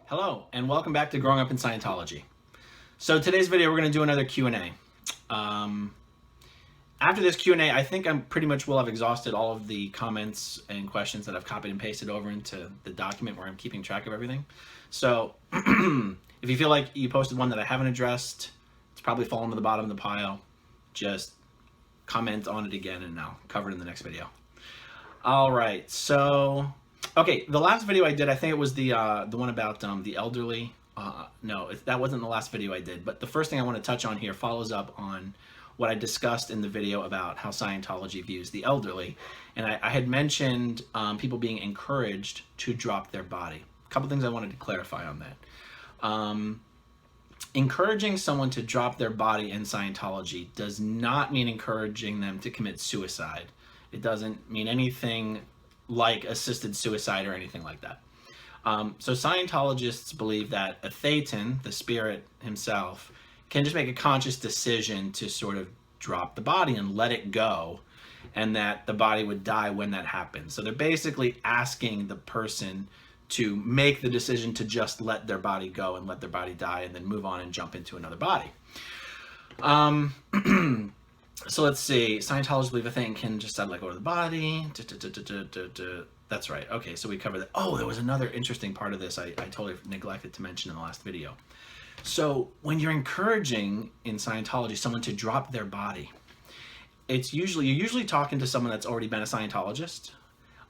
Hello, and welcome back to Growing Up in Scientology. So today's video, we're going to do another Q&A. After this Q&A, I think I'm pretty much will have exhausted all of the comments and questions that I've copied and pasted over into the document where I'm keeping track of everything. So if you feel like you posted one that I haven't addressed, it's probably fallen to the bottom of the pile. Just comment on it again and I'll cover it in the next video. All right, so... okay, the last video I did, I think it was the one about the elderly. No, that wasn't the last video I did, but the first thing I want to touch on here follows up on what I discussed in the video about how Scientology views the elderly. And I had mentioned people being encouraged to drop their body. A couple things I wanted to clarify on that. Encouraging someone to drop their body in Scientology does not mean encouraging them to commit suicide. It doesn't mean anything like assisted suicide or anything like that. So Scientologists believe that a thetan, the spirit himself, can just make a conscious decision to sort of drop the body and let it go, and that the body would die when that happens. So they're basically asking the person to make the decision to just let their body go and let their body die and then move on and jump into another body. So let's see, Scientologists believe a thing can just let go of the body. That's right. Okay, so we covered that. Oh, there was another interesting part of this I totally neglected to mention in the last video. So when you're encouraging in Scientology someone to drop their body, you're usually talking to someone that's already been a Scientologist,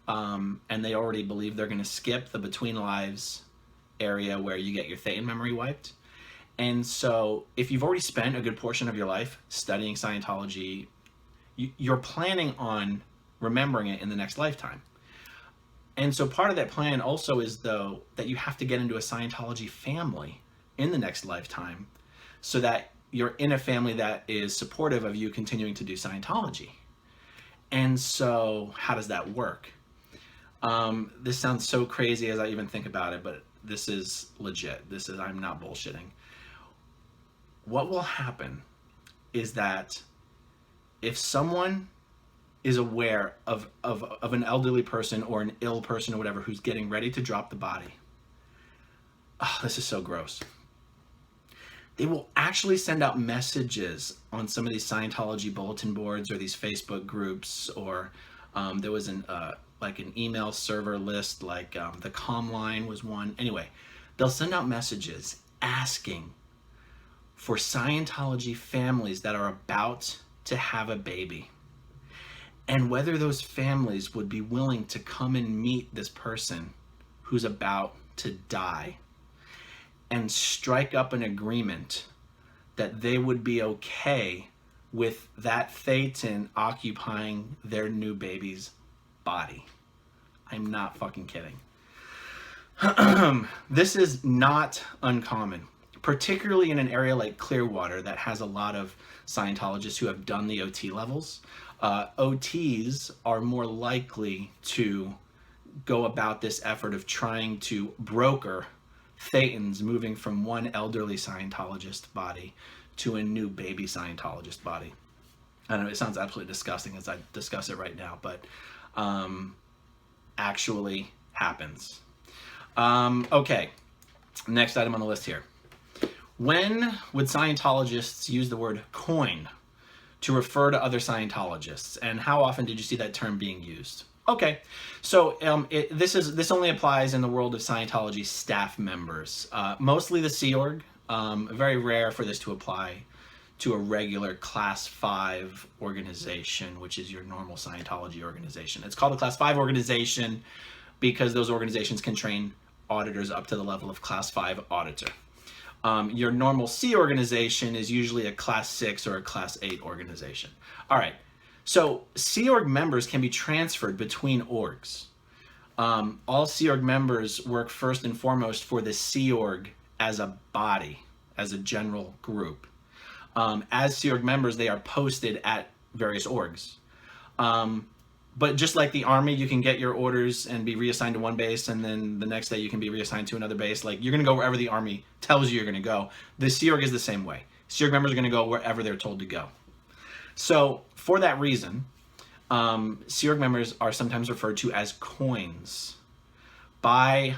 and they already believe they're going to skip the between lives area where you get your thetan memory wiped. And so if you've already spent a good portion of your life studying Scientology, you're planning on remembering it in the next lifetime. And so part of that plan also is, though, that you have to get into a Scientology family in the next lifetime so that you're in a family that is supportive of you continuing to do Scientology. And so how does that work? This sounds so crazy as I even think about it, but this is legit. I'm not bullshitting. What will happen is that if someone is aware of an elderly person or an ill person or whatever who's getting ready to drop the body, oh, this is so gross. They will actually send out messages on some of these Scientology bulletin boards or these Facebook groups, or there was like an email server list, like the comm line was one. Anyway, they'll send out messages asking for Scientology families that are about to have a baby, and whether those families would be willing to come and meet this person who's about to die and strike up an agreement that they would be okay with that thetan occupying their new baby's body. I'm not fucking kidding. This is not uncommon, particularly in an area like Clearwater that has a lot of Scientologists who have done the OT levels. OTs are more likely to go about this effort of trying to broker thetans moving from one elderly Scientologist body to a new baby Scientologist body. I know it sounds absolutely disgusting as I discuss it right now, but actually happens. Okay, next item on the list here. When would Scientologists use the word coin to refer to other Scientologists, and how often did you see that term being used? Okay, so this only applies in the world of Scientology staff members, mostly the Sea Org. Very rare for this to apply to a regular Class 5 organization, which is your normal Scientology organization. It's called a Class 5 organization because those organizations can train auditors up to the level of Class 5 auditor. Your normal C organization is usually a Class 6 or a Class 8 organization. All right, so Sea Org members can be transferred between orgs. All Sea Org members work first and foremost for the Sea Org as a body, as a general group. As Sea Org members, they are posted at various orgs. But just like the Army, you can get your orders and be reassigned to one base, and then the next day you can be reassigned to another base. Like, you're going to go wherever the Army tells you you're going to go. The Sea Org is the same way. Sea Org members are going to go wherever they're told to go. So for that reason, Sea Org members are sometimes referred to as coins by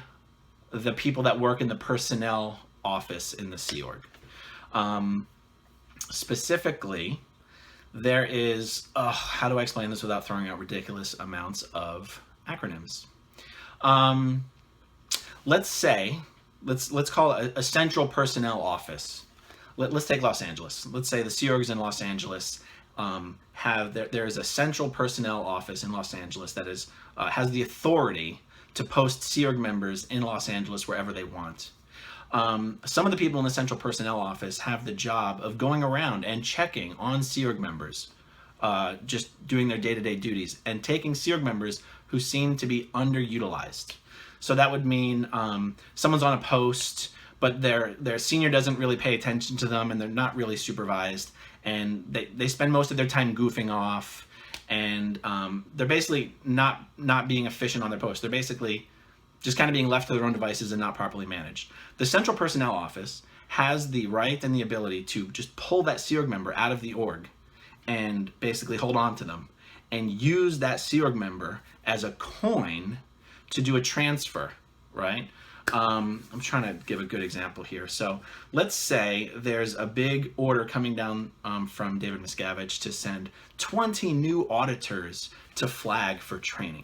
the people that work in the personnel office in the Sea Org. Specifically, there is, how do I explain this without throwing out ridiculous amounts of acronyms? Let's say, let's call it a central personnel office. Let's take Los Angeles. Let's say the Sea Orgs in Los Angeles there is a central personnel office in Los Angeles that is has the authority to post Sea Org members in Los Angeles wherever they want. Some of the people in the central personnel office have the job of going around and checking on Sea Org members, just doing their day-to-day duties, and taking Sea Org members who seem to be underutilized. So that would mean someone's on a post, but their senior doesn't really pay attention to them, and they're not really supervised, and they spend most of their time goofing off, and they're basically not being efficient on their post. They're basically just kind of being left to their own devices and not properly managed. The central personnel office has the right and the ability to just pull that Sea Org member out of the org and basically hold on to them and use that Sea Org member as a coin to do a transfer, right? I'm trying to give a good example here. So let's say there's a big order coming down from David Miscavige to send 20 new auditors to flag for training.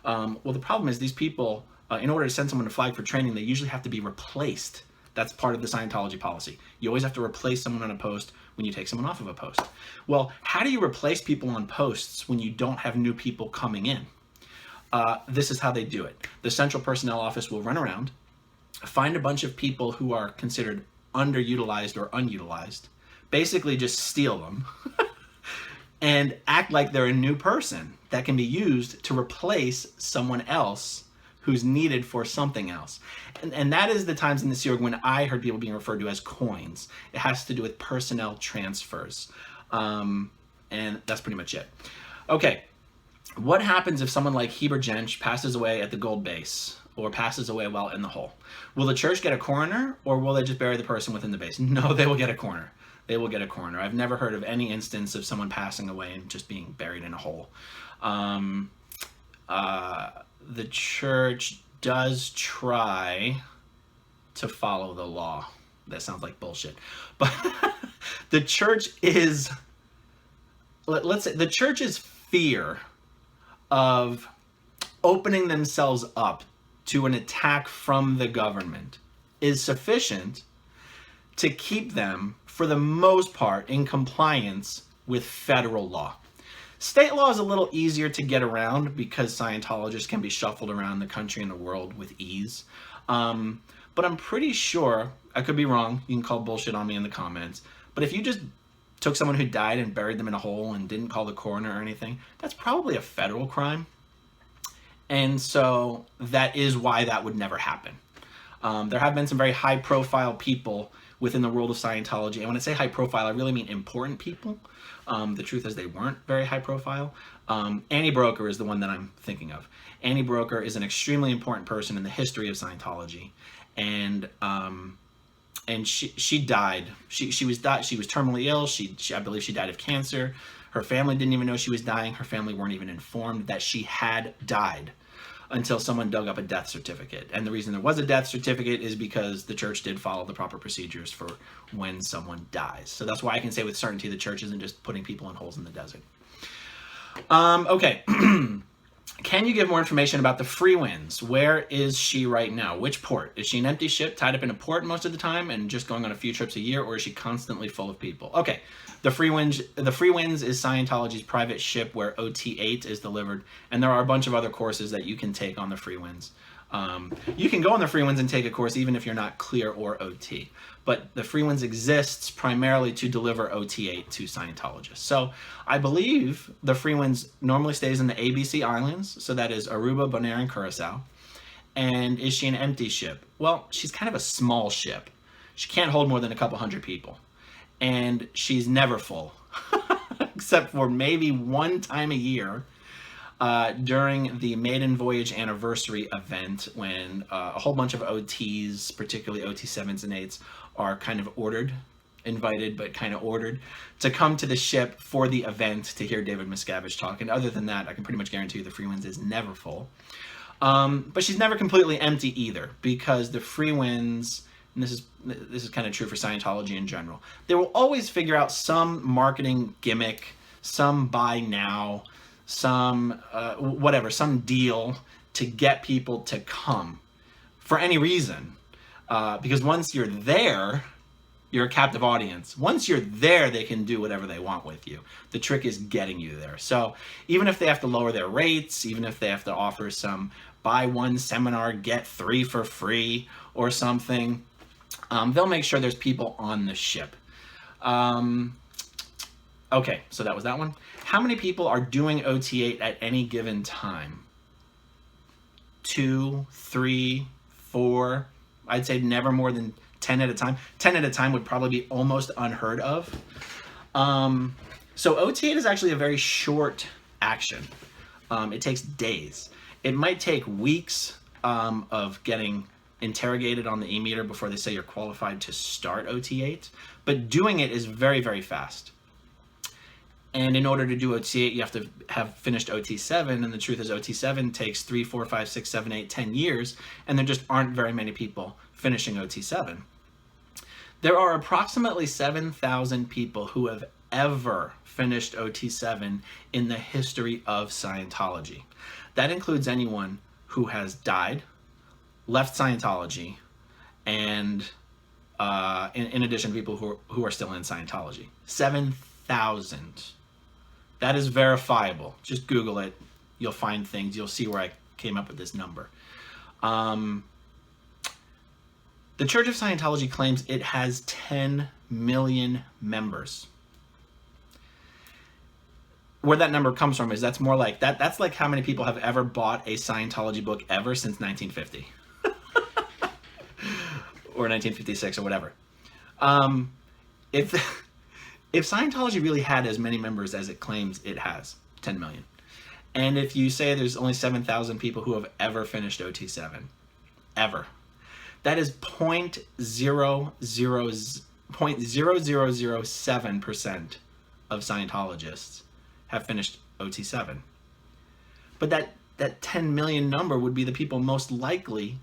Well, the problem is these people, in order to send someone to flag for training, they usually have to be replaced. That's part of the Scientology policy. You always have to replace someone on a post when you take someone off of a post. Well, how do you replace people on posts when you don't have new people coming in? This is how they do it. The central personnel office will run around, find a bunch of people who are considered underutilized or unutilized, basically just steal them, and act like they're a new person that can be used to replace someone else who's needed for something else. And that is the times in the Sea Org when I heard people being referred to as coins. It has to do with personnel transfers. And that's pretty much it. Okay, what happens if someone like Heber Jensch passes away at the Gold Base or passes away while in the hole? Will the church get a coroner, or will they just bury the person within the base? No, they will get a coroner. They will get a coroner. I've never heard of any instance of someone passing away and just being buried in a hole. The church does try to follow the law. That sounds like bullshit. But the church is, let's say, the church's fear of opening themselves up to an attack from the government is sufficient to keep them, for the most part, in compliance with federal law. State law is a little easier to get around because Scientologists can be shuffled around the country and the world with ease. But I'm pretty sure, I could be wrong, you can call bullshit on me in the comments, but if you just took someone who died and buried them in a hole and didn't call the coroner or anything, that's probably a federal crime. And so that is why that would never happen. There have been some very high profile people within the world of Scientology. And when I say high profile, I really mean important people. The truth is they weren't very high profile. Annie Broker is the one that I'm thinking of. Annie Broker is an extremely important person in the history of Scientology. And she died. She was terminally ill. I believe she died of cancer. Her family didn't even know she was dying. Her family weren't even informed that she had died until someone dug up a death certificate. And the reason there was a death certificate is because the church did follow the proper procedures for when someone dies. So that's why I can say with certainty the church isn't just putting people in holes in the desert. Okay. Can you give more information about the Freewinds? Where is she right now? Which port? Is she an empty ship tied up in a port most of the time and just going on a few trips a year, or is she constantly full of people? Okay, the Freewinds is Scientology's private ship where OT8 is delivered, and there are a bunch of other courses that you can take on the Freewinds. You can go on the Freewinds and take a course even if you're not clear or OT. But the Freewinds exists primarily to deliver OT8 to Scientologists. So I believe the Freewinds normally stays in the ABC Islands, so that is Aruba, Bonaire, and Curacao. And is she an empty ship? Well, she's kind of a small ship. She can't hold more than a couple hundred people. And she's never full, except for maybe one time a year. During the maiden voyage anniversary event, when a whole bunch of OTs, particularly OT7s and 8s, are kind of invited, but kind of ordered to come to the ship for the event to hear David Miscavige talk. And other than that, I can pretty much guarantee you the Freewinds is never full. But she's never completely empty either, because the Freewinds, and this is kind of true for Scientology in general, they will always figure out some marketing gimmick, some buy now, some whatever, some deal to get people to come for any reason. Because once you're there, you're a captive audience. Once you're there, they can do whatever they want with you. The trick is getting you there. So even if they have to lower their rates, even if they have to offer some buy one seminar, get 3 for free or something, they'll make sure there's people on the ship. Okay, so that was that one. How many people are doing OT8 at any given time? 2, 3, 4. I'd say never more than 10 at a time. 10 at a time would probably be almost unheard of. So OT8 is actually a very short action. It takes days. It might take weeks of getting interrogated on the e-meter before they say you're qualified to start OT8, but doing it is very, very fast. And in order to do OT8, you have to have finished OT7, and the truth is OT7 takes 3, 4, 5, 6, 7, 8, 10 years, and there just aren't very many people finishing OT7. There are approximately 7,000 people who have ever finished OT7 in the history of Scientology. That includes anyone who has died, left Scientology, and in addition, people who are still in Scientology. 7,000. That is verifiable. Just Google it. You'll find things. You'll see where I came up with this number. The Church of Scientology claims it has 10 million members. Where that number comes from is that's more like that's like how many people have ever bought a Scientology book ever since 1950 or 1956 or whatever. If Scientology really had as many members as it claims it has, 10 million, and if you say there's only 7,000 people who have ever finished OT7, ever, that is 0.0007% of Scientologists have finished OT7. But that 10 million number would be the people most likely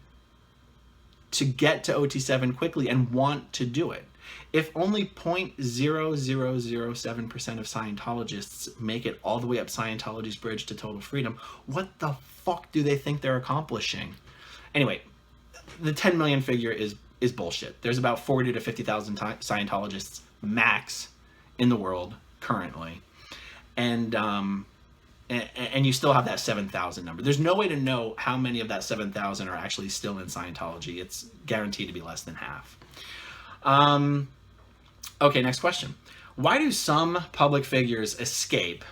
to get to OT7 quickly and want to do it. If only 0.0007% of Scientologists make it all the way up Scientology's bridge to total freedom, what the fuck do they think they're accomplishing? Anyway, the 10 million figure is bullshit. There's about 40 to 50,000 Scientologists max in the world currently. And you still have that 7,000 number. There's no way to know how many of that 7,000 are actually still in Scientology. It's guaranteed to be less than half. Okay, next question. Why do some public figures escape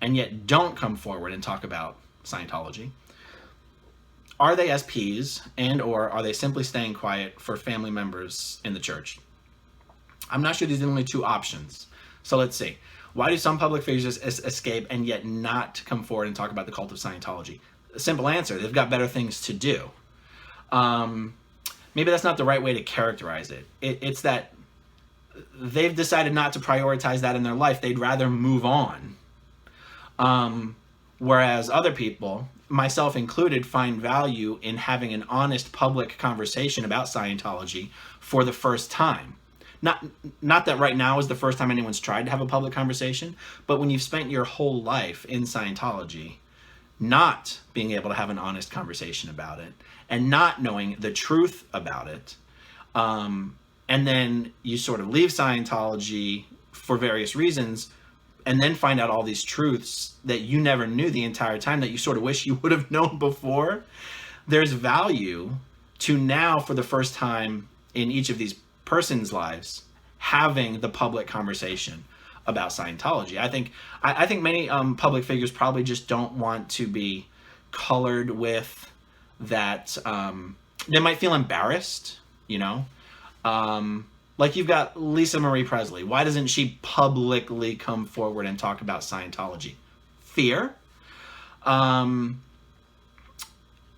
and yet don't come forward and talk about Scientology? Are they SPs, and or are they simply staying quiet for family members in the church? I'm not sure these are the only two options. So let's see. Why do some public figures escape and yet not come forward and talk about the cult of Scientology? A simple answer, they've got better things to do. Maybe that's not the right way to characterize it. It's that they've decided not to prioritize that in their life. They'd rather move on. Whereas other people, myself included, find value in having an honest public conversation about Scientology for the first time. Not that right now is the first time anyone's tried to have a public conversation, but when you've spent your whole life in Scientology, not being able to have an honest conversation about it, and not knowing the truth about it, and then you sort of leave Scientology for various reasons, and then find out all these truths that you never knew the entire time that you sort of wish you would have known before, there's value to now, for the first time in each of these person's lives, having the public conversation about Scientology. I think many public figures probably just don't want to be colored with that. They might feel embarrassed, you know. Like you've got Lisa Marie Presley. Why doesn't she publicly come forward and talk about Scientology? Fear? I mean,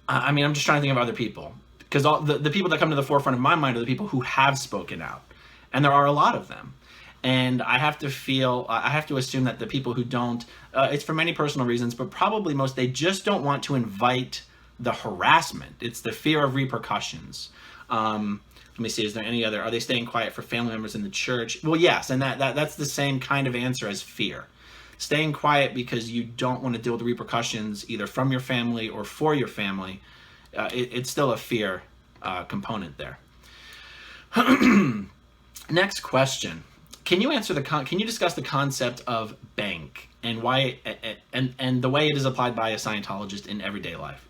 I'm just trying to think of other people. Because all the people that come to the forefront of my mind are the people who have spoken out. And there are a lot of them. And I have to assume that the people who don't, it's for many personal reasons, but probably most, they just don't want to invite the harassment. It's the fear of repercussions. Let me see, is there any other, are they staying quiet for family members in the church? Well, yes, and that's the same kind of answer as fear. Staying quiet because you don't want to deal with the repercussions either from your family or for your family. It's still a fear component there. Next question. Can you discuss the concept of bank and why and the way it is applied by a Scientologist in everyday life?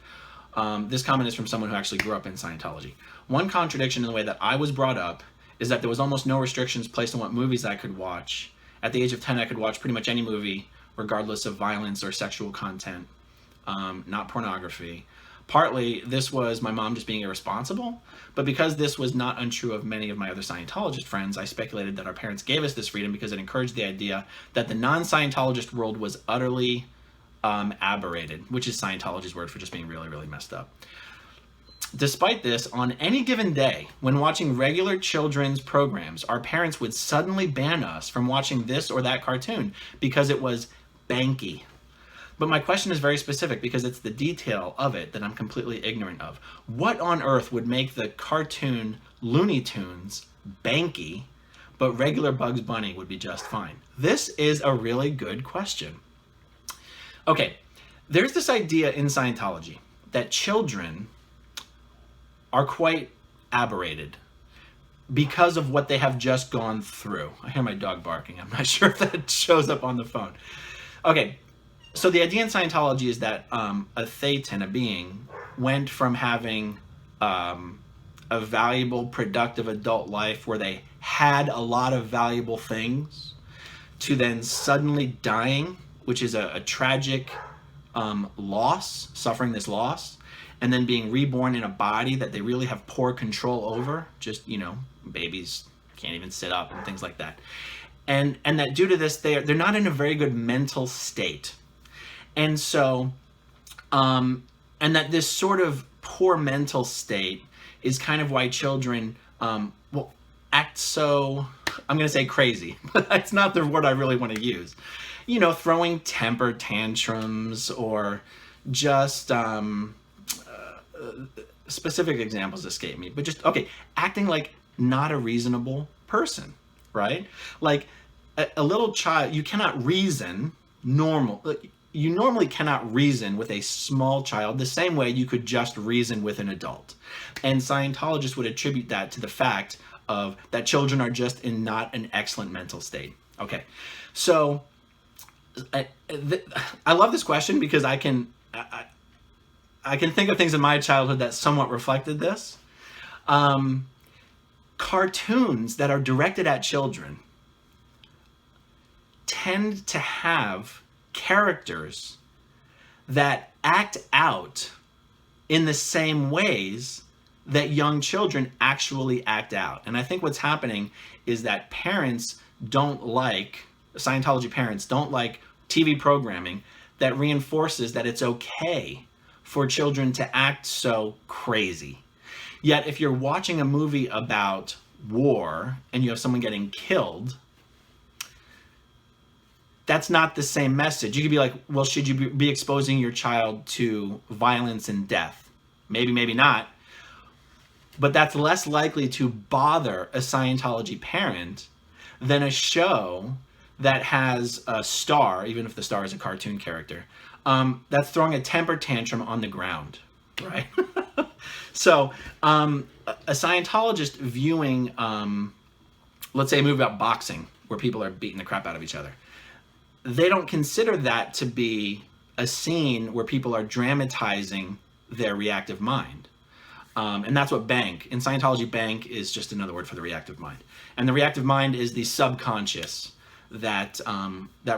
This comment is from someone who actually grew up in Scientology. One contradiction in the way that I was brought up is that there was almost no restrictions placed on what movies I could watch. At the age of 10, I could watch pretty much any movie, regardless of violence or sexual content, not pornography. Partly, this was my mom just being irresponsible, but because this was not untrue of many of my other Scientologist friends, I speculated that our parents gave us this freedom because it encouraged the idea that the non-Scientologist world was utterly aberrated, which is Scientology's word for just being really, really messed up. Despite this, on any given day, when watching regular children's programs, our parents would suddenly ban us from watching this or that cartoon because it was banky. But my question is very specific because it's the detail of it that I'm completely ignorant of. What on earth would make the cartoon Looney Tunes banky, but regular Bugs Bunny would be just fine? This is a really good question. Okay, there's this idea in Scientology that children are quite aberrated because of what they have just gone through. I hear my dog barking. I'm not sure if that shows up on the phone. Okay, so the idea in Scientology is that a thetan, a being, went from having a valuable, productive adult life where they had a lot of valuable things to then suddenly dying, which is a tragic loss, suffering this loss, and then being reborn in a body that they really have poor control over. Just, babies can't even sit up and things like that. And that due to this, they're not in a very good mental state. And so, and that this sort of poor mental state is kind of why children act so, I'm going to say crazy, but that's not the word I really want to use. Throwing temper tantrums or just, specific examples escape me, but just, acting like not a reasonable person, right? Like a little child, you cannot reason you normally cannot reason with a small child the same way you could just reason with an adult. And Scientologists would attribute that to the fact of that children are just in not an excellent mental state. Okay, so I love this question because I can think of things in my childhood that somewhat reflected this. Cartoons that are directed at children tend to have characters that act out in the same ways that young children actually act out. And I think what's happening is that Scientology parents don't like TV programming that reinforces that it's okay for children to act so crazy. Yet if you're watching a movie about war and you have someone getting killed, that's not the same message. You could be like, well, should you be exposing your child to violence and death? Maybe, maybe not. But that's less likely to bother a Scientology parent than a show that has a star, even if the star is a cartoon character, that's throwing a temper tantrum on the ground, right? So a Scientologist viewing, let's say a movie about boxing where people are beating the crap out of each other, they don't consider that to be a scene where people are dramatizing their reactive mind. And that's what bank, in Scientology, bank is just another word for the reactive mind. And the reactive mind is the subconscious that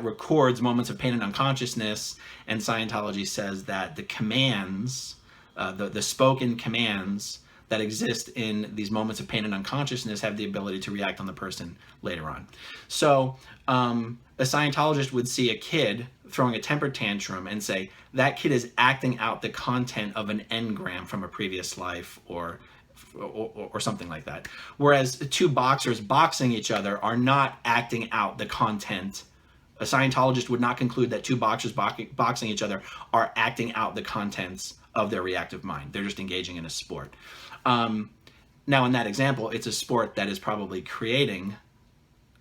records moments of pain and unconsciousness. And Scientology says that the commands, the spoken commands that exist in these moments of pain and unconsciousness have the ability to react on the person later on. So a Scientologist would see a kid throwing a temper tantrum and say, that kid is acting out the content of an engram from a previous life or something like that. Whereas two boxers boxing each other are not acting out the content A Scientologist would not conclude that two boxers boxing each other are acting out the contents of their reactive mind. They're just engaging in a sport. Now, in that example, it's a sport that is probably creating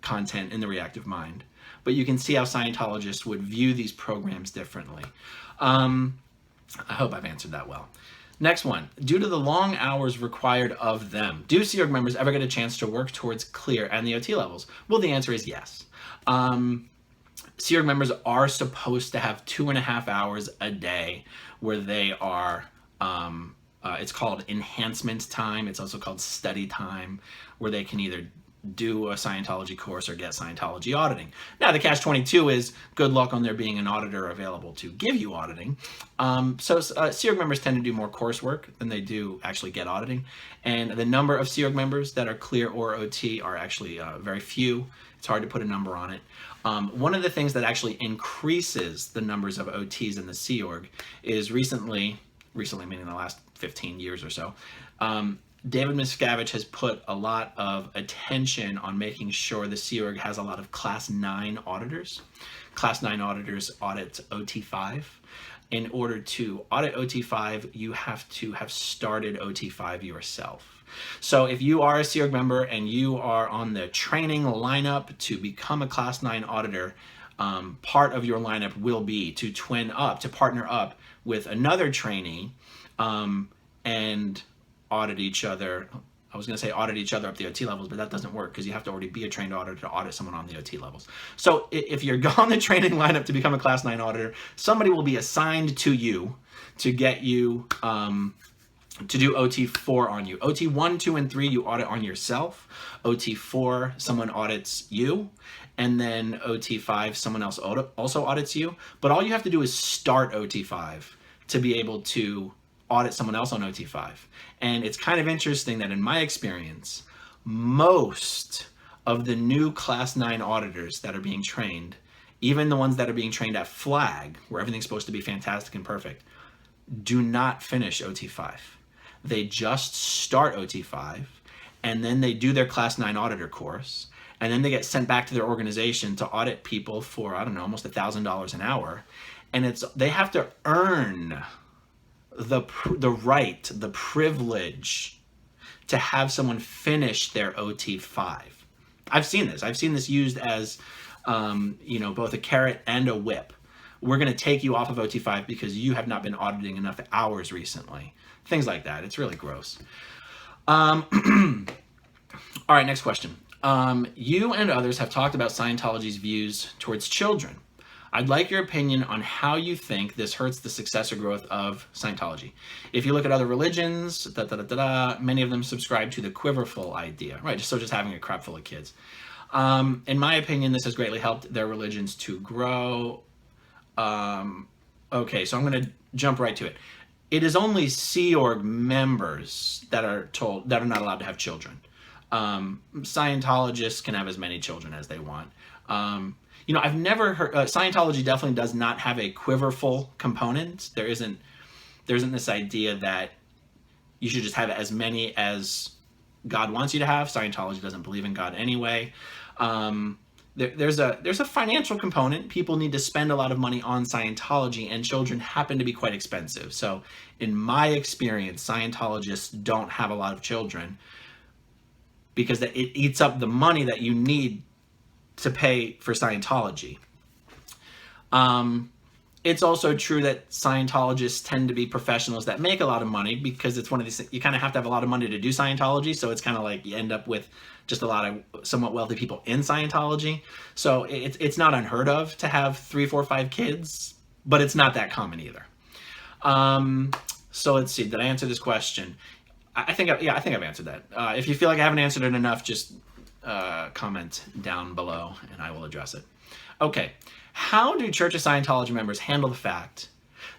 content in the reactive mind. But you can see how Scientologists would view these programs differently. I hope I've answered that well. Next one. Due to the long hours required of them, do Sea Org members ever get a chance to work towards clear and the OT levels? Well, the answer is yes. Sea Org members are supposed to have 2.5 hours a day where they are, it's called enhancement time. It's also called study time, where they can either do a Scientology course or get Scientology auditing. Now, the catch-22 is good luck on there being an auditor available to give you auditing. Sea Org members tend to do more coursework than they do actually get auditing. And the number of Sea Org members that are clear or OT are actually very few. It's hard to put a number on it. One of the things that actually increases the numbers of OTs in the Sea Org is recently meaning the last 15 years or so, David Miscavige has put a lot of attention on making sure the Sea Org has a lot of Class 9 auditors. Class 9 auditors audit OT5. In order to audit OT5, you have to have started OT5 yourself. So if you are a Sea Org member and you are on the training lineup to become a Class 9 auditor, part of your lineup will be to partner up with another trainee and audit each other. I was going to say audit each other up the OT levels, but that doesn't work because you have to already be a trained auditor to audit someone on the OT levels. So if you're on the training lineup to become a Class 9 auditor, somebody will be assigned to you to get you to do OT4 on you. OT1, 2, and 3 you audit on yourself. OT4, someone audits you. And then OT5, someone else also audits you. But all you have to do is start OT5 to be able to audit someone else on OT5. And it's kind of interesting that in my experience, most of the new Class 9 auditors that are being trained, even the ones that are being trained at Flag, where everything's supposed to be fantastic and perfect, do not finish OT5. They just start OT5, and then they do their Class 9 auditor course, and then they get sent back to their organization to audit people for, I don't know, almost $1,000 an hour. And they have to earn the right, the privilege to have someone finish their OT5. I've seen this. I've seen this used as, both a carrot and a whip. We're going to take you off of OT5 because you have not been auditing enough hours recently. Things like that. It's really gross. All right, next question. You and others have talked about Scientology's views towards children. I'd like your opinion on how you think this hurts the success or growth of Scientology. If you look at other religions, many of them subscribe to the quiverful idea, right? Just having a crap full of kids. In my opinion, this has greatly helped their religions to grow. Okay, so I'm going to jump right to it. It is only Sea Org members that are not allowed to have children. Scientologists can have as many children as they want. I've never heard, Scientology definitely does not have a quiverful component. There isn't this idea that you should just have as many as God wants you to have. Scientology doesn't believe in God anyway. There's a financial component. People need to spend a lot of money on Scientology, and children happen to be quite expensive. So in my experience, Scientologists don't have a lot of children because it eats up the money that you need to pay for Scientology. It's also true that Scientologists tend to be professionals that make a lot of money because it's one of these things, you kind of have to have a lot of money to do Scientology, so it's kind of like you end up with just a lot of somewhat wealthy people in Scientology. So it's not unheard of to have 3, 4, 5 kids, but it's not that common either. So let's see, did I answer this question? I think I've answered that. If you feel like I haven't answered it enough, just comment down below and I will address it. Okay, how do Church of Scientology members handle the fact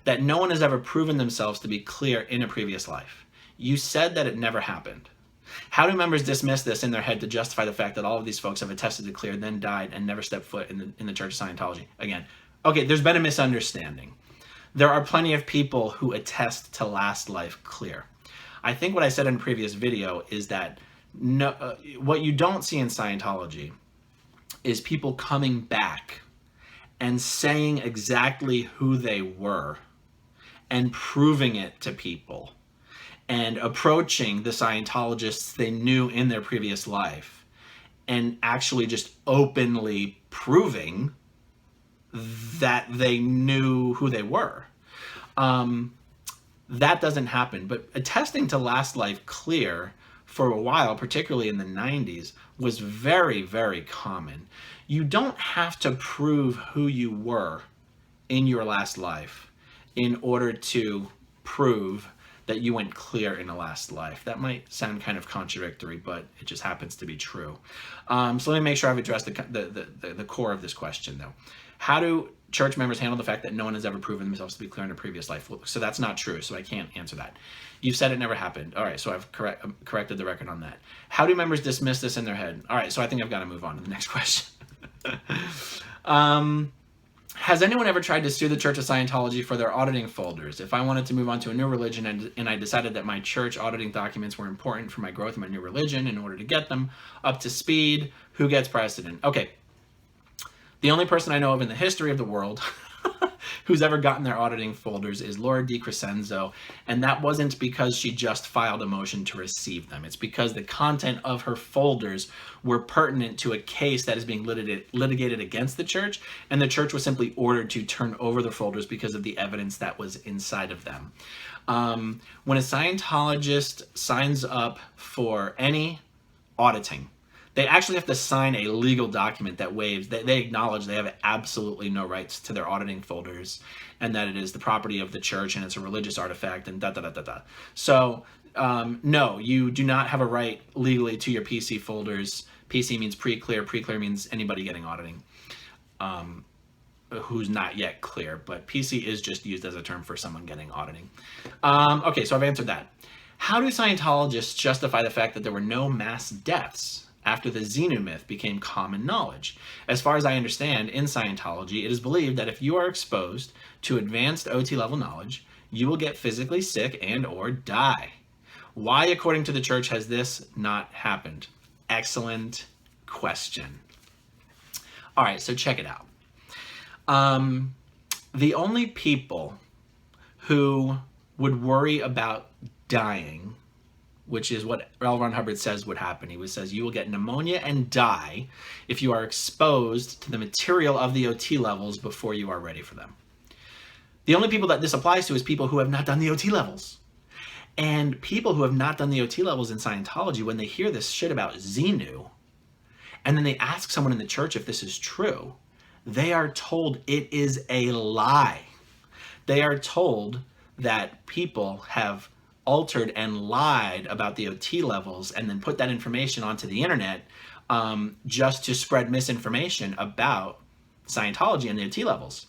that no one has ever proven themselves to be clear in a previous life? You said that it never happened. How do members dismiss this in their head to justify the fact that all of these folks have attested to clear, then died, and never stepped foot in the Church of Scientology again? Okay, there's been a misunderstanding. There are plenty of people who attest to last life clear. I think what I said in a previous video is that what you don't see in Scientology is people coming back and saying exactly who they were and proving it to people and approaching the Scientologists they knew in their previous life and actually just openly proving that they knew who they were. That doesn't happen. But attesting to last life clear for a while, particularly in the 90s, was very, very common. You don't have to prove who you were in your last life in order to prove that you went clear in a last life. That might sound kind of contradictory, but it just happens to be true. So let me make sure I've addressed the core of this question, though. How do church members handle the fact that no one has ever proven themselves to be clear in a previous life? So that's not true, so I can't answer that. You've said it never happened. All right, so I've corrected the record on that. How do members dismiss this in their head? All right, so I think I've got to move on to the next question. Has anyone ever tried to sue the Church of Scientology for their auditing folders? If I wanted to move on to a new religion and I decided that my church auditing documents were important for my growth in my new religion, in order to get them up to speed, who gets precedent? Okay. The only person I know of in the history of the world who's ever gotten their auditing folders is Laura DiCrescenzo, and that wasn't because she just filed a motion to receive them. It's because the content of her folders were pertinent to a case that is being litigated against the church, and the church was simply ordered to turn over the folders because of the evidence that was inside of them. When a Scientologist signs up for any auditing, they actually have to sign a legal document that waives, they acknowledge they have absolutely no rights to their auditing folders and that it is the property of the church and it's a religious artifact and da-da-da-da-da. So, no, you do not have a right legally to your PC folders. PC means pre-clear. Pre-clear means anybody getting auditing who's not yet clear, but PC is just used as a term for someone getting auditing. Okay, so I've answered that. How do Scientologists justify the fact that there were no mass deaths after the Xenu myth became common knowledge? As far as I understand, in Scientology, it is believed that if you are exposed to advanced OT level knowledge, you will get physically sick and or die. Why, according to the church, has this not happened? Excellent question. All right, so check it out. The only people who would worry about dying, which is what L. Ron Hubbard says would happen. He says you will get pneumonia and die if you are exposed to the material of the OT levels before you are ready for them. The only people that this applies to is people who have not done the OT levels. And people who have not done the OT levels in Scientology, when they hear this shit about Xenu, and then they ask someone in the church if this is true, they are told it is a lie. They are told that people have altered and lied about the OT levels and then put that information onto the internet just to spread misinformation about Scientology and the OT levels.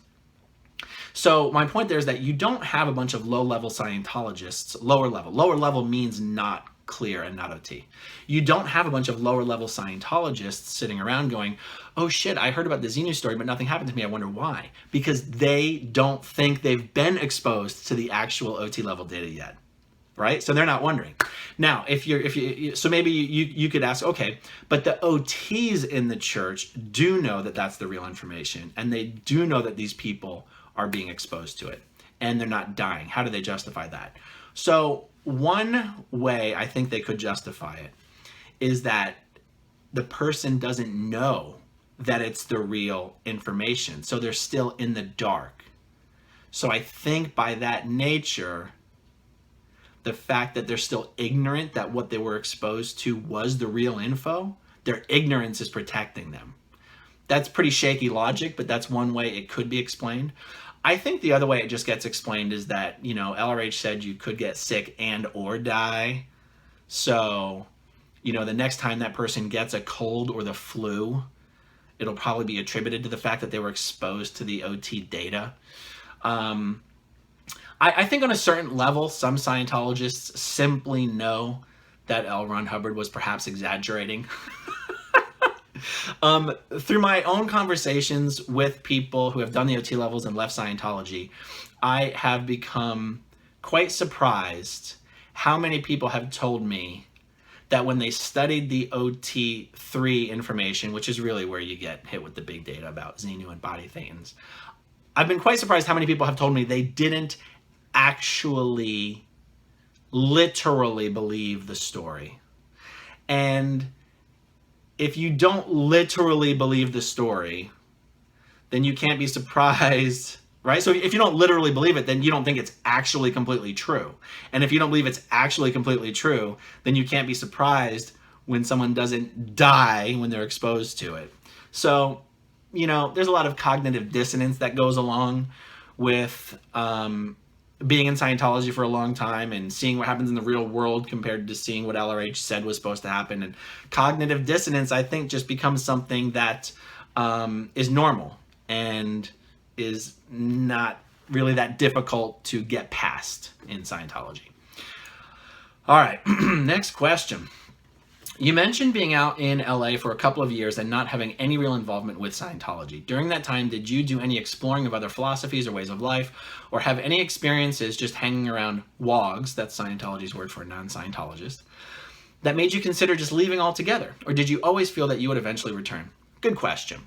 So my point there is that you don't have a bunch of low-level Scientologists, lower level. Lower level means not clear and not OT. You don't have a bunch of lower-level Scientologists sitting around going, oh shit, I heard about the Xenu story, but nothing happened to me. I wonder why. Because they don't think they've been exposed to the actual OT level data yet. Right? So they're not wondering. Now, so maybe you could ask, okay, but the OTs in the church do know that that's the real information, and they do know that these people are being exposed to it, and they're not dying. How do they justify that? So one way I think they could justify it is that the person doesn't know that it's the real information, so they're still in the dark. So I think by that nature, the fact that they're still ignorant that what they were exposed to was the real info, their ignorance is protecting them. That's pretty shaky logic, but that's one way it could be explained. I think the other way it just gets explained is that, LRH said you could get sick and or die. So, the next time that person gets a cold or the flu, it'll probably be attributed to the fact that they were exposed to the OT data. I think on a certain level, some Scientologists simply know that L. Ron Hubbard was perhaps exaggerating. Through my own conversations with people who have done the OT levels and left Scientology, I have become quite surprised how many people have told me that when they studied the OT3 information, which is really where you get hit with the big data about Xenu and body thetans, I've been quite surprised how many people have told me they didn't actually literally believe the story. And if you don't literally believe the story, then you can't be surprised, right? So if you don't literally believe it, then you don't think it's actually completely true. And if you don't believe it's actually completely true, then you can't be surprised when someone doesn't die when they're exposed to it. So, you know, there's a lot of cognitive dissonance that goes along with being in Scientology for a long time and seeing what happens in the real world compared to seeing what LRH said was supposed to happen. And cognitive dissonance, I think, just becomes something that is normal and is not really that difficult to get past in Scientology. All right, next question. You mentioned being out in LA for a couple of years and not having any real involvement with Scientology. During that time, did you do any exploring of other philosophies or ways of life, or have any experiences just hanging around WOGs, that's Scientology's word for non-Scientologist, that made you consider just leaving altogether? Or did you always feel that you would eventually return? Good question.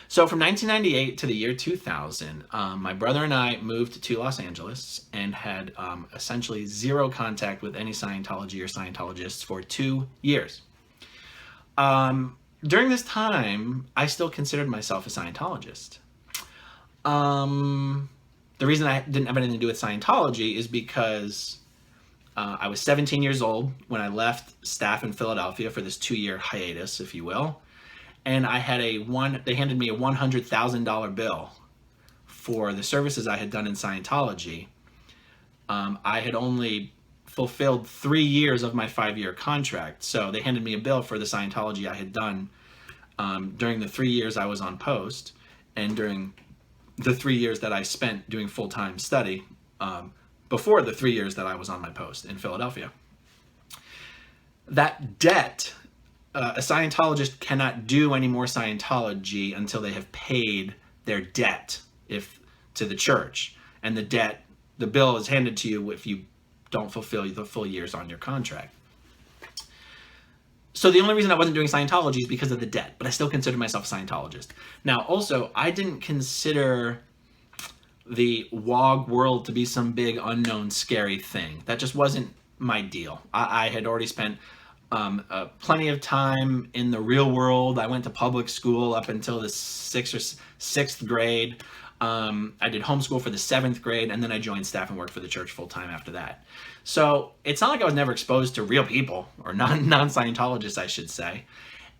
So from 1998 to the year 2000, my brother and I moved to Los Angeles and had essentially zero contact with any Scientology or Scientologists for 2 years. During this time, I still considered myself a Scientologist. The reason I didn't have anything to do with Scientology is because I was 17 years old when I left staff in Philadelphia for this 2-year hiatus, if you will. And I had they handed me a $100,000 bill for the services I had done in Scientology. I had only fulfilled 3 years of my 5-year contract. So they handed me a bill for the Scientology I had done during the 3 years I was on post and during the 3 years that I spent doing full-time study before the 3 years that I was on my post in Philadelphia. That debt, a Scientologist cannot do any more Scientology until they have paid their debt to the church. And the bill is handed to you if you don't fulfill the full years on your contract. So the only reason I wasn't doing Scientology is because of the debt, but I still consider myself a Scientologist. Now, also, I didn't consider the WOG world to be some big, unknown, scary thing. That just wasn't my deal. I had already spent plenty of time in the real world. I went to public school up until the 6th grade. I did homeschool for the 7th grade, and then I joined staff and worked for the church full-time after that. So it's not like I was never exposed to real people, or non-Scientologists, I should say.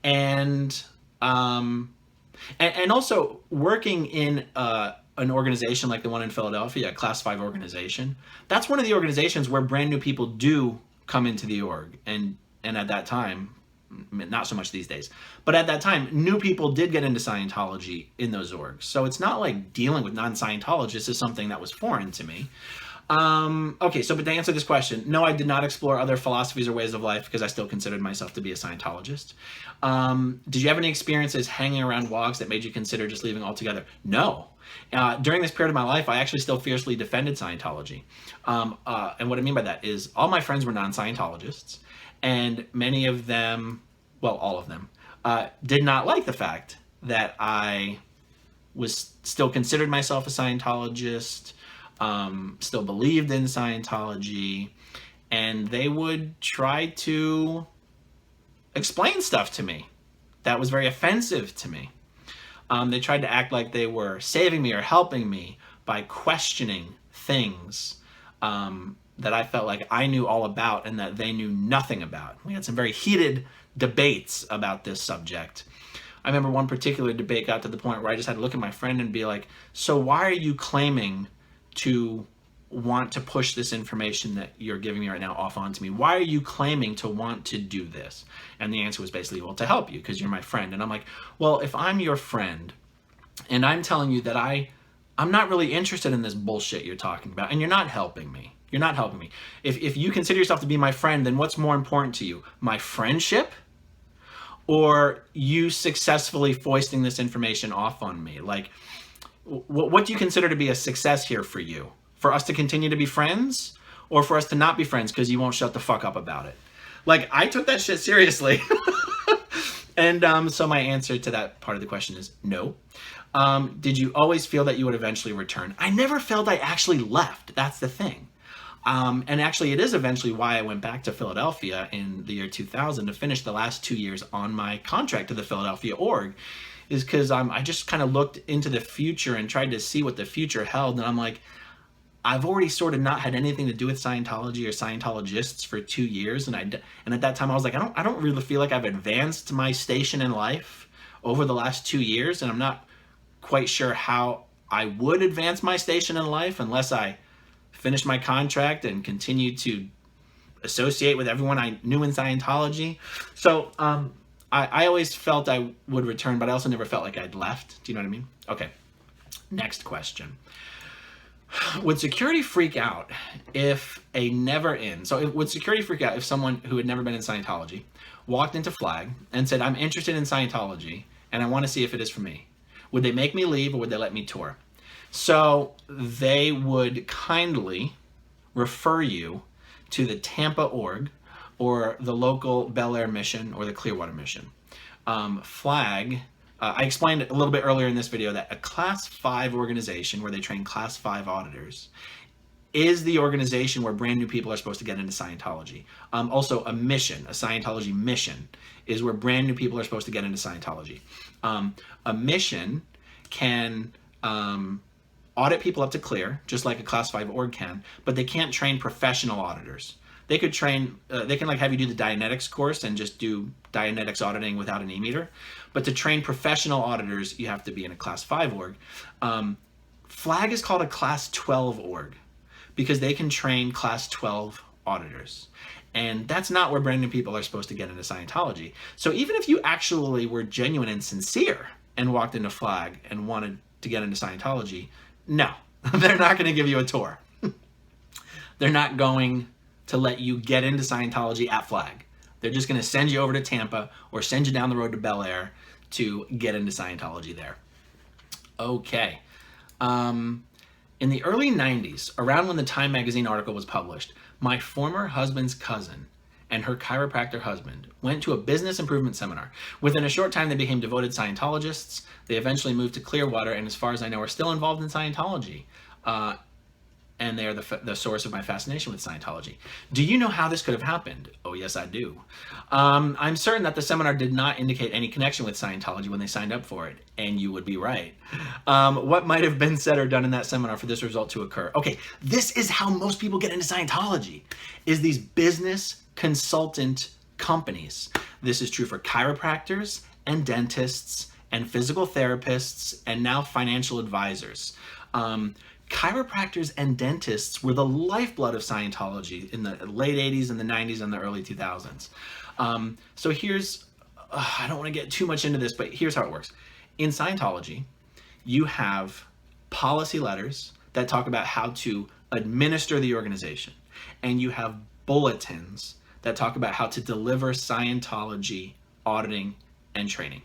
And also working in an organization like the one in Philadelphia, a Class 5 organization, that's one of the organizations where brand new people do come into the org. And at that time, not so much these days, but at that time, new people did get into Scientology in those orgs. So it's not like dealing with non-Scientologists is something that was foreign to me. Okay, so but to answer this question, no, I did not explore other philosophies or ways of life because I still considered myself to be a Scientologist. Did you have any experiences hanging around WOGs that made you consider just leaving altogether? No. During this period of my life, I actually still fiercely defended Scientology. And what I mean by that is all my friends were non-Scientologists. And many of them, well, all of them, did not like the fact that I was still considered myself a Scientologist, still believed in Scientology, and they would try to explain stuff to me that was very offensive to me. They tried to act like they were saving me or helping me by questioning things that I felt like I knew all about and that they knew nothing about. We had some very heated debates about this subject. I remember one particular debate got to the point where I just had to look at my friend and be like, so why are you claiming to want to push this information that you're giving me right now off onto me? Why are you claiming to want to do this? And the answer was basically, well, to help you because you're my friend. And I'm like, well, if I'm your friend and I'm telling you that I'm not really interested in this bullshit you're talking about and you're not helping me. You're not helping me. If you consider yourself to be my friend, then what's more important to you? My friendship or you successfully foisting this information off on me? Like, what do you consider to be a success here for you? For us to continue to be friends or for us to not be friends because you won't shut the fuck up about it? Like, I took that shit seriously. And so my answer to that part of the question is no. Did you always feel that you would eventually return? I never felt I actually left. That's the thing. And actually, it is eventually why I went back to Philadelphia in the year 2000 to finish the last 2 years on my contract to the Philadelphia org, is because I just kind of looked into the future and tried to see what the future held. And I'm like, I've already sort of not had anything to do with Scientology or Scientologists for 2 years. And at that time, I was like, I don't really feel like I've advanced my station in life over the last 2 years. And I'm not quite sure how I would advance my station in life unless I finish my contract and continue to associate with everyone I knew in Scientology. So I always felt I would return, but I also never felt like I'd left. Do you know what I mean? Okay, next question. Would security freak out if a never-in, so would security freak out if someone who had never been in Scientology walked into Flag and said, I'm interested in Scientology and I want to see if it is for me? Would they make me leave or would they let me tour? So they would kindly refer you to the Tampa org or the local Bel Air mission or the Clearwater mission. Flag, I explained a little bit earlier in this video that a Class 5 organization where they train Class 5 auditors is the organization where brand new people are supposed to get into Scientology. Also, a mission, a Scientology mission, is where brand new people are supposed to get into Scientology. A mission can audit people up to clear, just like a Class 5 org can, but they can't train professional auditors. They could train, they can like have you do the Dianetics course and just do Dianetics auditing without an e-meter. But to train professional auditors, you have to be in a Class 5 org. Flag is called a Class 12 org because they can train Class 12 auditors. And that's not where brand new people are supposed to get into Scientology. So even if you actually were genuine and sincere and walked into Flag and wanted to get into Scientology, no, they're not going to give you a tour. They're not going to let you get into Scientology at Flag. They're just going to send you over to Tampa or send you down the road to Bel Air to get into Scientology there. Okay. In the early 90s, around when the Time magazine article was published, my former husband's cousin and her chiropractor husband went to a business improvement seminar. Within a short time, they became devoted Scientologists. They eventually moved to Clearwater, and as far as I know, are still involved in Scientology. And they are the source of my fascination with Scientology. Do you know how this could have happened? Oh, yes, I do. I'm certain that the seminar did not indicate any connection with Scientology when they signed up for it, and you would be right. What might have been said or done in that seminar for this result to occur? Okay, this is how most people get into Scientology, is these business consultant companies. This is true for chiropractors and dentists and physical therapists and now financial advisors. Chiropractors and dentists were the lifeblood of Scientology in the late 80s and the 90s and the early 2000s. So here's, I don't want to get too much into this, but here's how it works. In Scientology, you have policy letters that talk about how to administer the organization, and you have bulletins that talk about how to deliver Scientology auditing and training.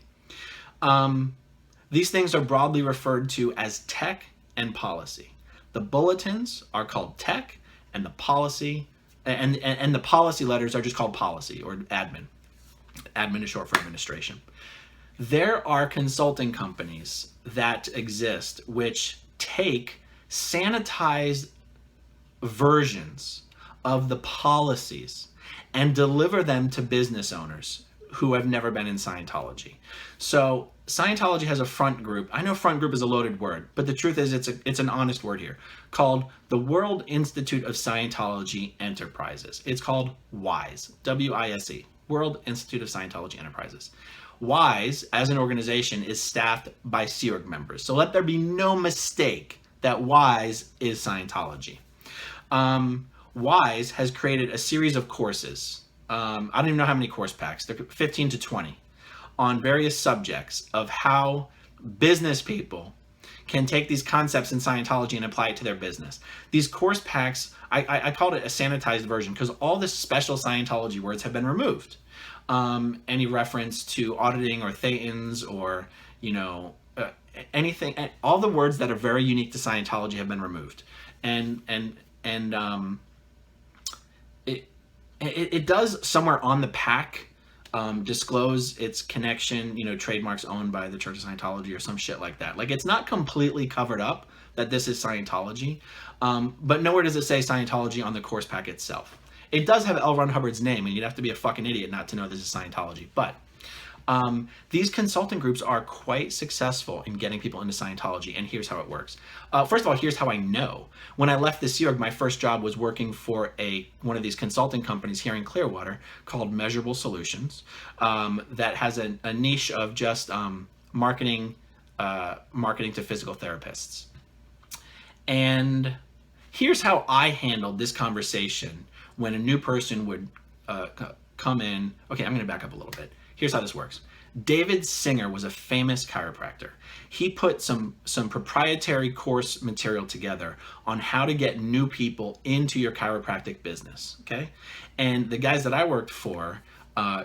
These things are broadly referred to as tech and policy. The bulletins are called tech, and the policy and the policy letters are just called policy or admin. Admin is short for administration. There are consulting companies that exist which take sanitized versions of the policies and deliver them to business owners who have never been in Scientology. So Scientology has a front group. I know front group is a loaded word, but the truth is it's an honest word here, called the World Institute of Scientology Enterprises. It's called WISE, W-I-S-E, World Institute of Scientology Enterprises. WISE, as an organization, is staffed by Sea Org members. So let there be no mistake that WISE is Scientology. WISE has created a series of courses. I don't even know how many course packs, they're 15 to 20, on various subjects of how business people can take these concepts in Scientology and apply it to their business. These course packs, I called it a sanitized version because all the special Scientology words have been removed. Any reference to auditing or thetans or, anything, all the words that are very unique to Scientology have been removed. it does somewhere on the pack disclose its connection, trademarks owned by the Church of Scientology or some shit like that. Like, it's not completely covered up that this is Scientology, but nowhere does it say Scientology on the course pack itself. It does have L. Ron Hubbard's name, and you'd have to be a fucking idiot not to know this is Scientology. But these consulting groups are quite successful in getting people into Scientology, and here's how it works. First of all, here's how I know. When I left the Sea Org, my first job was working for one of these consulting companies here in Clearwater called Measurable Solutions, that has a niche of just marketing to physical therapists. And here's how I handled this conversation when a new person would come in. Okay, I'm going to back up a little bit. Here's how this works. David Singer was a famous chiropractor. He put some proprietary course material together on how to get new people into your chiropractic business, okay? And the guys that I worked for,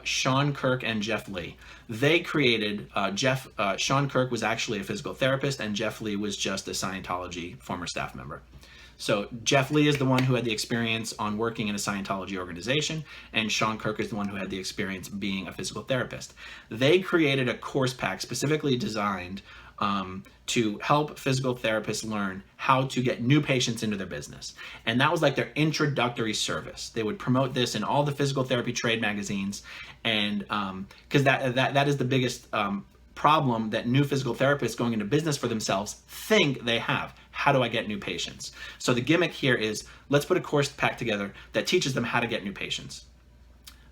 Sean Kirk and Jeff Lee, they created, Sean Kirk was actually a physical therapist, and Jeff Lee was just a Scientology former staff member. So Jeff Lee is the one who had the experience on working in a Scientology organization, and Sean Kirk is the one who had the experience being a physical therapist. They created a course pack specifically designed to help physical therapists learn how to get new patients into their business. And that was like their introductory service. They would promote this in all the physical therapy trade magazines, and because that is the biggest problem that new physical therapists going into business for themselves think they have. How do I get new patients? So the gimmick here is, let's put a course pack together that teaches them how to get new patients.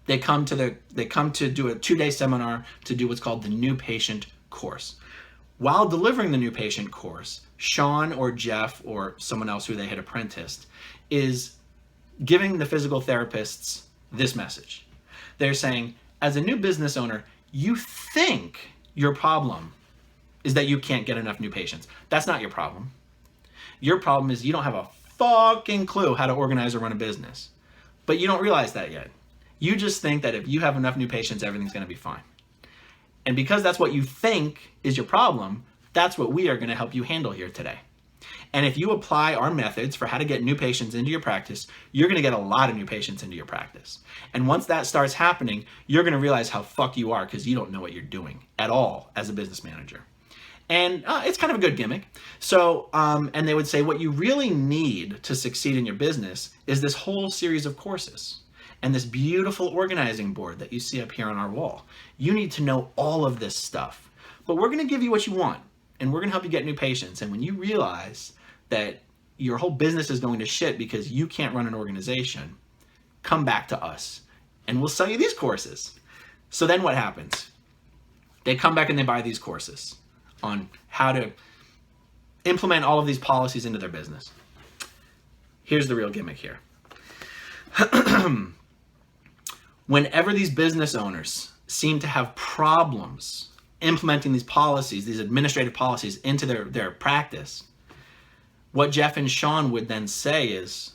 They come to do a 2-day seminar to do what's called the new patient course. While delivering the new patient course, Sean or Jeff or someone else who they had apprenticed is giving the physical therapists this message. They're saying, as a new business owner, you think your problem is that you can't get enough new patients. That's not your problem. Your problem is you don't have a fucking clue how to organize or run a business. But you don't realize that yet. You just think that if you have enough new patients, everything's going to be fine. And because that's what you think is your problem, that's what we are going to help you handle here today. And if you apply our methods for how to get new patients into your practice, you're going to get a lot of new patients into your practice. And once that starts happening, you're going to realize how fucked you are because you don't know what you're doing at all as a business manager. And it's kind of a good gimmick. So, and they would say what you really need to succeed in your business is this whole series of courses and this beautiful organizing board that you see up here on our wall. You need to know all of this stuff. But we're going to give you what you want, and we're going to help you get new patients. And when you realize that your whole business is going to shit because you can't run an organization, come back to us, and we'll sell you these courses. So then what happens? They come back and they buy these courses on how to implement all of these policies into their business. Here's the real gimmick here. Whenever these business owners seem to have problems implementing these policies, these administrative policies into their practice, what Jeff and Sean would then say is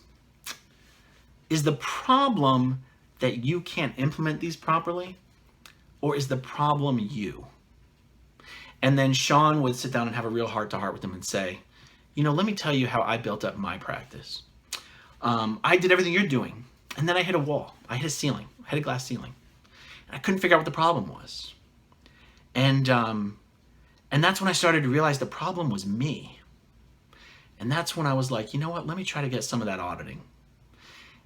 the problem that you can't implement these properly, or is the problem you? And then Sean would sit down and have a real heart-to-heart with them and say, let me tell you how I built up my practice. I did everything you're doing, and then I hit a wall. I hit a ceiling. I hit a glass ceiling. And I couldn't figure out what the problem was. And that's when I started to realize the problem was me. And that's when I was like, you know what, let me try to get some of that auditing.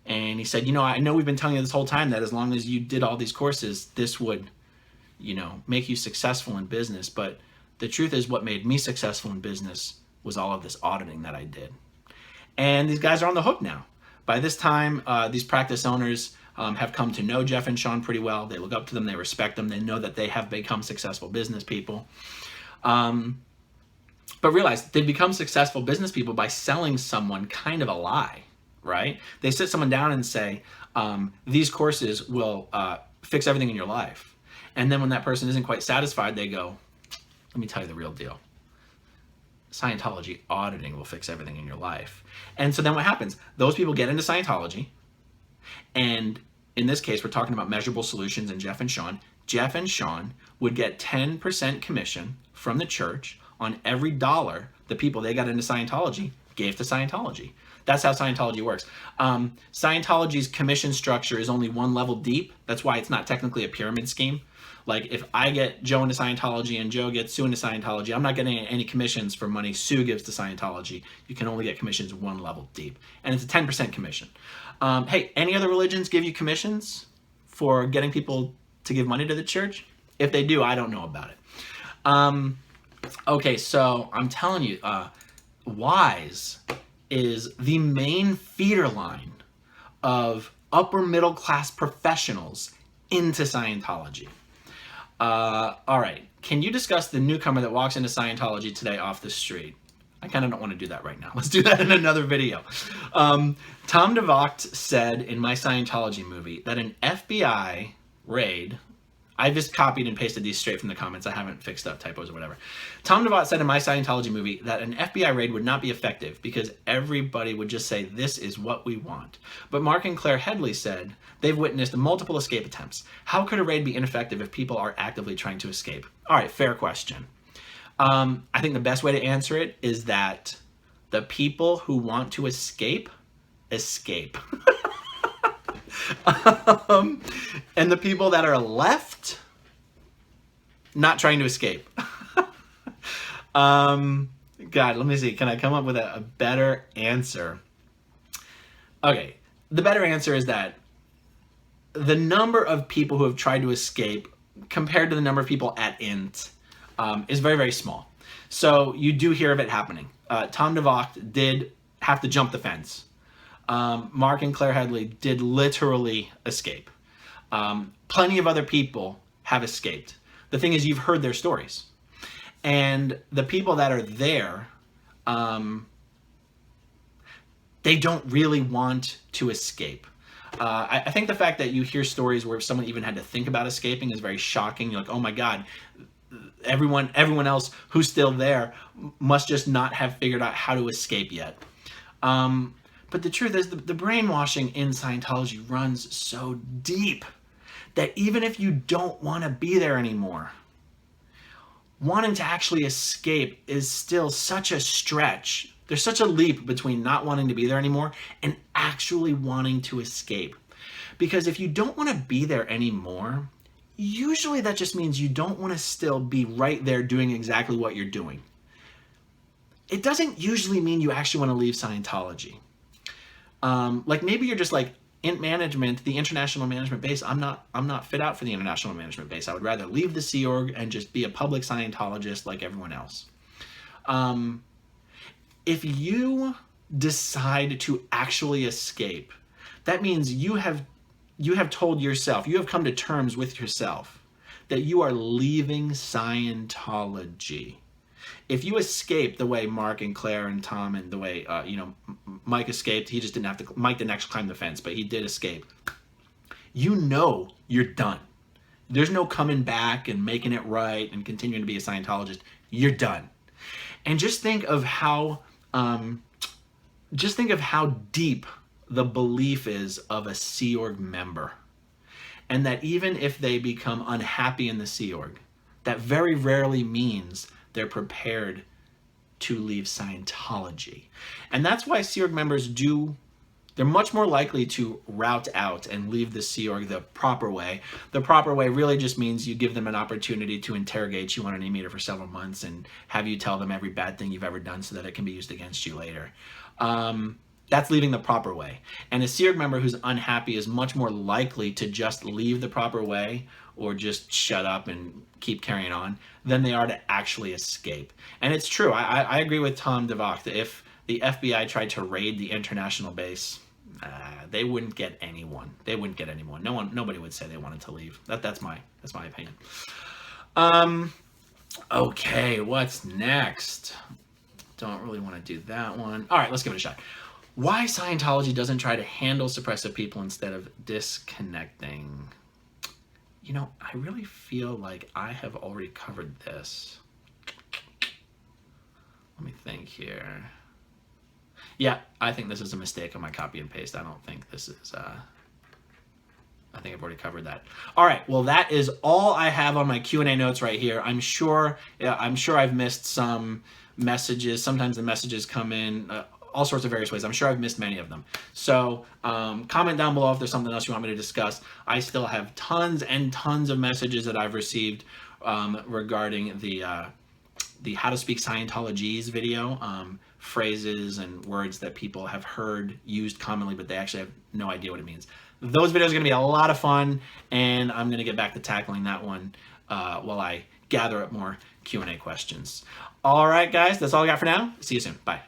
And he said, I know we've been telling you this whole time that as long as you did all these courses, this would, make you successful in business. But the truth is what made me successful in business was all of this auditing that I did. And these guys are on the hook now. By this time, these practice owners have come to know Jeff and Sean pretty well. They look up to them, they respect them, they know that they have become successful business people. But realize they've become successful business people by selling someone kind of a lie, right? They sit someone down and say, these courses will fix everything in your life. And then when that person isn't quite satisfied, they go, let me tell you the real deal. Scientology auditing will fix everything in your life. And so then what happens? Those people get into Scientology, and in this case, we're talking about Measurable Solutions and Jeff and Sean. Jeff and Sean would get 10% commission from the church on every dollar the people they got into Scientology gave to Scientology. That's how Scientology works. Scientology's commission structure is only one level deep. That's why it's not technically a pyramid scheme. Like if I get Joe into Scientology and Joe gets Sue into Scientology, I'm not getting any commissions for money Sue gives to Scientology. You can only get commissions one level deep. And it's a 10% commission. Hey, any other religions give you commissions for getting people to give money to the church? If they do, I don't know about it. Okay, so I'm telling you, WISE is the main feeder line of upper middle class professionals into Scientology. All right, can you discuss the newcomer that walks into Scientology today off the street? I kind of don't want to do that right now. Let's do that in another video. Tom DeVocht said in my Scientology movie that an FBI raid, I just copied and pasted these straight from the comments. I haven't fixed up typos or whatever. Tom DeVocht said in my Scientology movie that an FBI raid would not be effective because everybody would just say, this is what we want. But Mark and Claire Headley said they've witnessed multiple escape attempts. How could a raid be ineffective if people are actively trying to escape? All right, fair question. I think the best way to answer it is that the people who want to escape, escape. And the people that are left, not trying to escape. God, let me see. Can I come up with a better answer? Okay, the better answer is that the number of people who have tried to escape compared to the number of people at INT is very, very small. So you do hear of it happening. Tom DeVocht did have to jump the fence. Mark and Claire Headley did literally escape. Plenty of other people have escaped. The thing is, you've heard their stories. And the people that are there, they don't really want to escape. I think the fact that you hear stories where someone even had to think about escaping is very shocking. You're like, oh my God, everyone else who's still there must just not have figured out how to escape yet. But the truth is, the brainwashing in Scientology runs so deep that even if you don't want to be there anymore, wanting to actually escape is still such a stretch. There's such a leap between not wanting to be there anymore and actually wanting to escape. Because if you don't want to be there anymore, usually that just means you don't want to still be right there doing exactly what you're doing. It doesn't usually mean you actually want to leave Scientology. Like maybe you're just like, in management, the international management base, I'm not fit out for the international management base. I would rather leave the Sea Org and just be a public Scientologist like everyone else. If you decide to actually escape, that means you have told yourself, you have come to terms with yourself that you are leaving Scientology. If you escape the way Mark and Claire and Tom and the way, Mike escaped, he just didn't have to, Mike didn't actually climb the fence, but he did escape. You know you're done. There's no coming back and making it right and continuing to be a Scientologist. You're done. And just think of how deep the belief is of a Sea Org member. And that even if they become unhappy in the Sea Org, that very rarely means they're prepared to leave Scientology. And that's why Sea Org members they're much more likely to route out and leave the Sea Org the proper way. The proper way really just means you give them an opportunity to interrogate you on an e-meter for several months and have you tell them every bad thing you've ever done so that it can be used against you later. That's leaving the proper way. And a Sea Org member who's unhappy is much more likely to just leave the proper way or just shut up and keep carrying on than they are to actually escape. And it's true. I agree with Tom DeVocht that if the FBI tried to raid the international base, they wouldn't get anyone. They wouldn't get anyone. Nobody would say they wanted to leave. That's my opinion. Okay, what's next? Don't really want to do that one. All right, let's give it a shot. Why Scientology doesn't try to handle suppressive people instead of disconnecting? I really feel like I have already covered this. Let me think here. Yeah, I think this is a mistake on my copy and paste. I don't think this is, I think I've already covered that. All right, well, that is all I have on my Q&A notes right here. I'm sure I've missed some messages. Sometimes the messages come in all sorts of various ways. I'm sure I've missed many of them. So comment down below if there's something else you want me to discuss. I still have tons and tons of messages that I've received regarding the How to Speak Scientologies video, phrases and words that people have heard used commonly, but they actually have no idea what it means. Those videos are going to be a lot of fun, and I'm going to get back to tackling that one while I gather up more Q&A questions. All right, guys, that's all I got for now. See you soon. Bye.